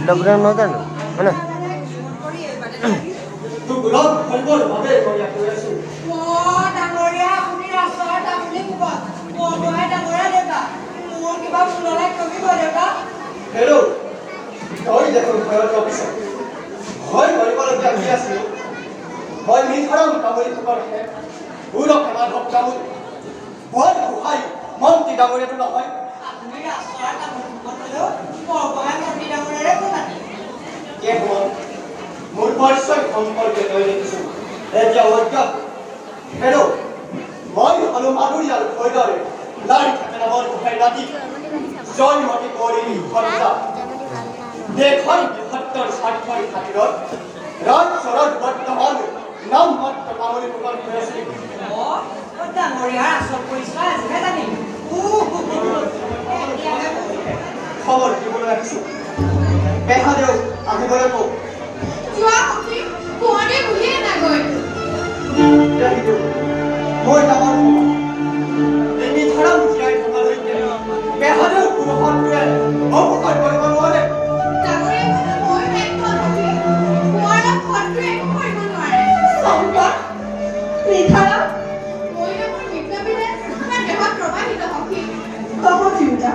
Program no dano, mana? Tu gulab halbor bhabe koya koyasu. Mo dangoria apuni rasta apuni kuba. Mo boy dangoria deta. Mo kiba fulolai komi bodeta. Hello. Toy dekho koyar officer. Hoy bari bari jagi asu. Hoy mi tharam kamori tukar he. Uro kamar hok kamor. Hoy hoy monti dangoria tu na hoy. Apuni rasta apuni kuba. Mo boy monti dangoria kuba. Ke ho. মোৰ পৰিচয় সম্পৰ্কে লৈ দেখিছোঁ এতিয়া অজ্ঞাত hello' মই হলো মাধুৰী আৰু ভৈদৰে লাৰি থাকে নামৰ গোহাঁই ৰাতি জয়মতী কৰিণী হত্যা দেশৰ বৃহত্তৰ স্বাৰ্থৰ খাতিৰত ৰাজচৰত বৰ্তমান নাম মাত্ৰ কামনি প্ৰকাশ হৈ আছে ডাঙৰীয়াৰ আচল পৰিচয় আজিহে জানিম খবৰ দিবলৈ আহিছোঁ পেহাদেউ আহিবলৈ কওঁ Chua Hoki, Kuane Buye Nagoi. Moi Tamar. Ini tharam jai thamaloi ke. Behadu kuruhan ke. Obu kai korbanwale. Nagoi mana moi ekon Hoki. Kuana khotru ekon korbanwale. Songkar. Nithara. Moi na moi mitnabine. Amar dehot probahito Hoki. Koho chiuta.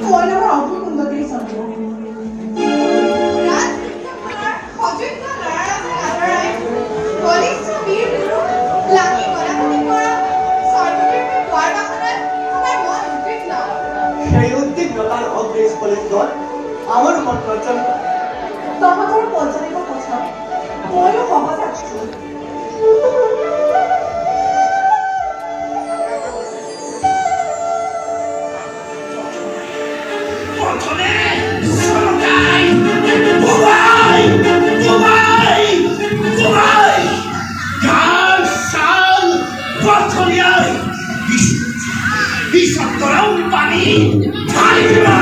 Moi na moi opu kundogiri songko. আমার মন্ত্রজন তহঁতৰ পঞ্চায়ত কথা ময়ো সহজ আছো প্রথমে সরকাই বুবাই বুবাই বুবাই গান শাল প্রথমিয়াই বিশ্বতরাও পানি ঢালি দিবা